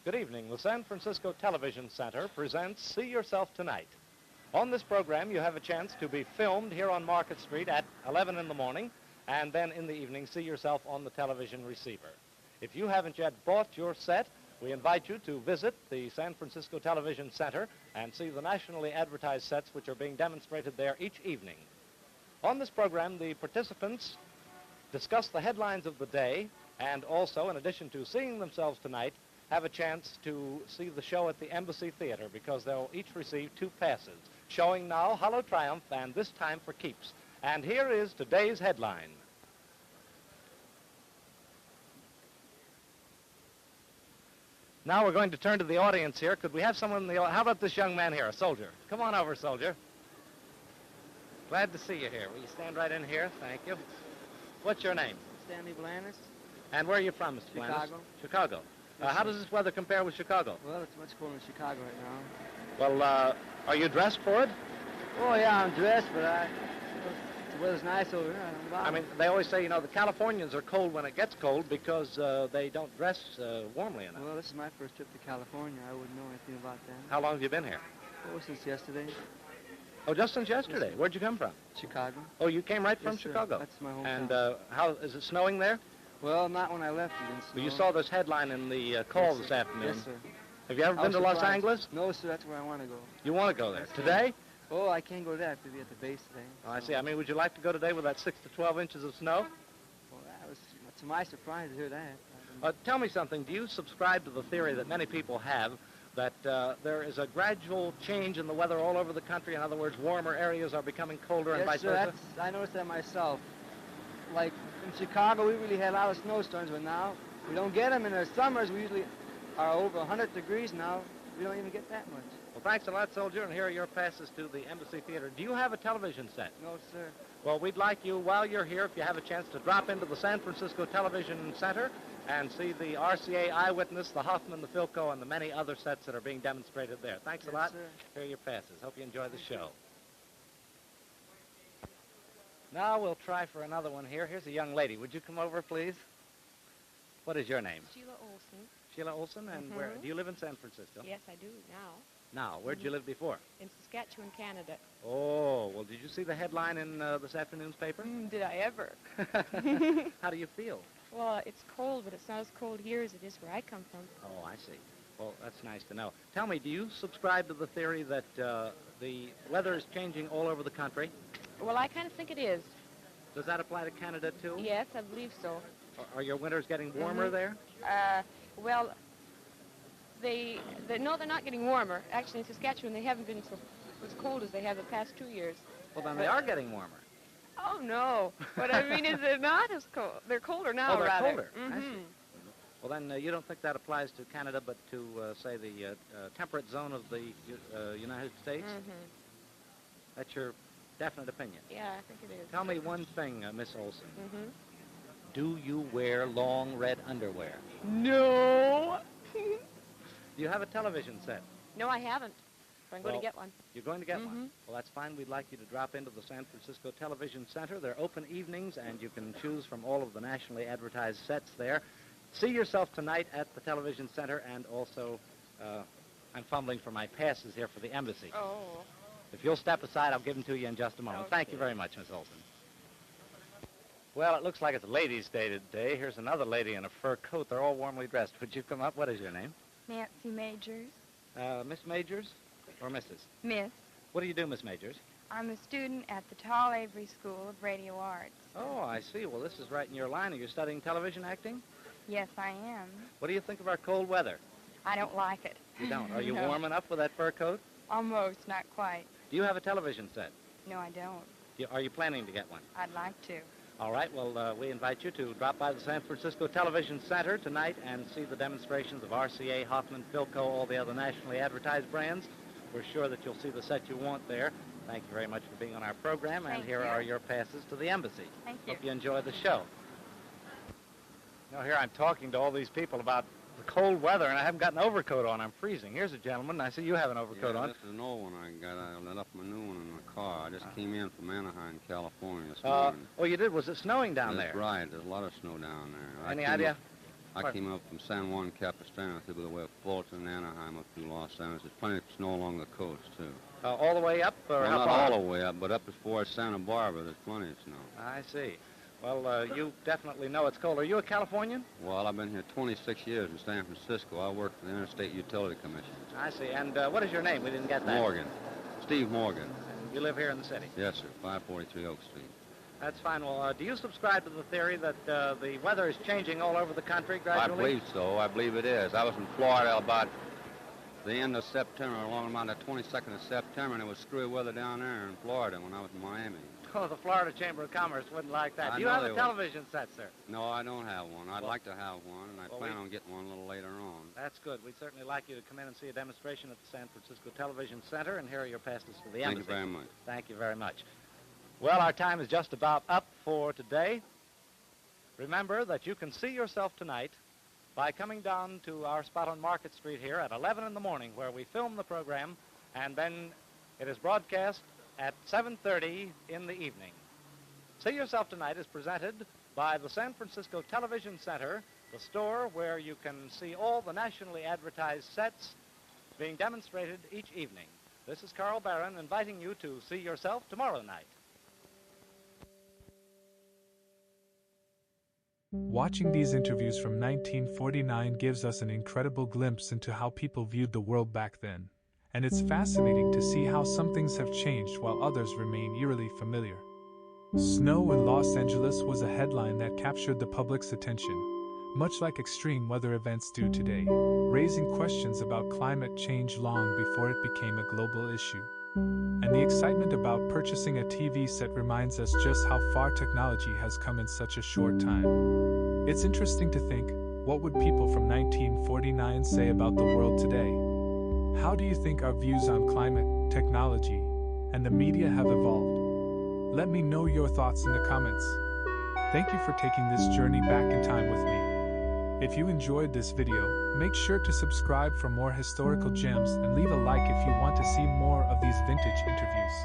Good evening. The San Francisco Television Center presents See Yourself Tonight. On this program, you have a chance to be filmed here on Market Street at 11 in the morning, and then in the evening, see yourself on the television receiver. If you haven't yet bought your set, we invite you to visit the San Francisco Television Center and see the nationally advertised sets which are being demonstrated there each evening. On this program, the participants discuss the headlines of the day, and also, in addition to seeing themselves tonight, have a chance to see the show at the Embassy Theater because they'll each receive 2 passes, showing now Hollow Triumph and This Time for Keeps. And here is today's headline. Now we're going to turn to the audience here. Could we have someone in the audience? How about this young man here, a soldier? Come on over, soldier. Glad to see you here. Will you stand right in here? Thank you. What's your name? Stanley Blanis. And where are you from, Mr. Blanis? Chicago. Chicago. How does this weather compare with Chicago? Well, it's much colder in Chicago right now. Well, are you dressed for it? Oh, yeah, I'm dressed, but the weather's nice over here. I mean, they always say, the Californians are cold when it gets cold because they don't dress warmly enough. Well, this is my first trip to California. I wouldn't know anything about that. How long have you been here? Oh, since yesterday. Oh, just since yesterday? Yes, Where'd you come from? Chicago. Oh, you came right from Yes, Chicago? Sir. That's my hometown. And how is it snowing there? Well, not when I left. It didn't snow. Well, you saw this headline in the call this afternoon. Yes, sir. Have you ever been to Los Angeles? No, sir. That's where I want to go. You want to go there? Yes, sir. Today? Oh, I can't go there. I have to be at the base today. Oh, I see. I mean, would you like to go today with that 6 to 12 inches of snow? Well, that was to my surprise to hear that. Tell me something. Do you subscribe to the theory that many people have that there is a gradual change in the weather all over the country? In other words, warmer areas are becoming colder and vice versa? I noticed that myself. Like in Chicago, we really had a lot of snowstorms, but now we don't get them. In the summers, we usually are over 100 degrees now. We don't even get that much. Well, thanks a lot, soldier, and here are your passes to the Embassy Theater. Do you have a television set? No, sir. Well, we'd like you, while you're here, if you have a chance, to drop into the San Francisco Television Center and see the RCA Eyewitness, the Hoffman, the Philco, and the many other sets that are being demonstrated there. Thanks a lot. Sir. Here are your passes. Hope you enjoy the show. Now we'll try for another one here. Here's a young lady. Would you come over, please? What is your name? Sheila Olson. Sheila Olson, and where do you live in San Francisco? Yes, I do now. Now, where'd you live before? In Saskatchewan, Canada. Oh, well, did you see the headline in this afternoon's paper? Did I ever? How do you feel? Well, it's cold, but it's not as cold here as it is where I come from. Oh, I see. Well, that's nice to know. Tell me, do you subscribe to the theory that the weather is changing all over the country? Well, I kind of think it is. Does that apply to Canada, too? Yes, I believe so. Are your winters getting warmer there? Well, no, they're not getting warmer. Actually, in Saskatchewan, they haven't been so as cold as they have the past 2 years. Well, then they are getting warmer. Oh, no. What I mean is they're not as cold. They're colder now, they're rather. colder. I see. Well, then you don't think that applies to Canada, but to, say, the temperate zone of the United States? That's your definite opinion? Yeah, I think it is. Tell me one thing, Miss Olson. Do you wear long red underwear? No. Do you have a television set? No, I haven't. But I'm going to get one. You're going to get one? Well, that's fine. We'd like you to drop into the San Francisco Television Center. They're open evenings, and you can choose from all of the nationally advertised sets there. See yourself tonight at the Television Center, and also, I'm fumbling for my passes here for the Embassy. Oh. If you'll step aside, I'll give them to you in just a moment. Okay. Thank you very much, Miss Olson. Well, it looks like it's Ladies' Day today. Here's another lady in a fur coat. They're all warmly dressed. Would you come up? What is your name? Nancy Majors. Miss Majors or Mrs.? Miss. What do you do, Miss Majors? I'm a student at the Tall Avery School of Radio Arts. Oh, I see. Well, this is right in your line. Are you studying television acting? Yes, I am. What do you think of our cold weather? I don't like it. You don't? Are you No. warm enough with that fur coat? Almost, not quite. Do you have a television set? No, I don't. Are you planning to get one? I'd like to. All right. Well, we invite you to drop by the San Francisco Television Center tonight and see the demonstrations of RCA, Hoffman, Philco, all the other nationally advertised brands. We're sure that you'll see the set you want there. Thank you very much for being on our program, and Thank here you. are your passes to the Embassy. Thank you. Hope you enjoy the show. Now, here I'm talking to all these people about the cold weather, and I haven't got an overcoat on. I'm freezing. Here's a gentleman. I see you have an overcoat on. This is an old one I got. I left my new one in the car. I just came in from Anaheim, California this morning. Oh, you did? Was it snowing down That's there? right. There's a lot of snow down there. Any idea I came up from San Juan Capistrano through the way of Fulton, Anaheim, up through Los Angeles. There's plenty of snow along the coast, too. All the way up, or Well, how not far? all the way up, but up as far as Santa Barbara, there's plenty of snow. I see. Well, you definitely know it's cold. Are you a Californian? Well, I've been here 26 years in San Francisco. I work for the Interstate Utility Commission. I see. And what is your name? We didn't get that. Morgan. Steve Morgan. You live here in the city? Yes, sir. 543 Oak Street. That's fine. Well, do you subscribe to the theory that the weather is changing all over the country gradually? I believe so. I believe it is. I was in Florida about the end of September, along about the 22nd of September, and it was screwy weather down there in Florida when I was in Miami. Oh, the Florida Chamber of Commerce wouldn't like that. I Do you know have they a would. television set, sir? No, I don't have one. I'd Well- like to have one, and I well, plan we- on getting one a little later on. That's good. We'd certainly like you to come in and see a demonstration at the San Francisco Television Center, and here are your passes for the Thank embassy. you very much. Thank you very much. Well, our time is just about up for today. Remember that you can see yourself tonight by coming down to our spot on Market Street here at 11 in the morning, where we film the program, and then it is broadcast at 7:30 in the evening. See Yourself Tonight is presented by the San Francisco Television Center, the store where you can see all the nationally advertised sets being demonstrated each evening. This is Carl Barron inviting you to see yourself tomorrow night. Watching these interviews from 1949 gives us an incredible glimpse into how people viewed the world back then. And it's fascinating to see how some things have changed while others remain eerily familiar. Snow in Los Angeles was a headline that captured the public's attention, much like extreme weather events do today, raising questions about climate change long before it became a global issue. And the excitement about purchasing a TV set reminds us just how far technology has come in such a short time. It's interesting to think, what would people from 1949 say about the world today? How do you think our views on climate, technology, and the media have evolved? Let me know your thoughts in the comments. Thank you for taking this journey back in time with me. If you enjoyed this video, make sure to subscribe for more historical gems and leave a like if you want to see more of these vintage interviews.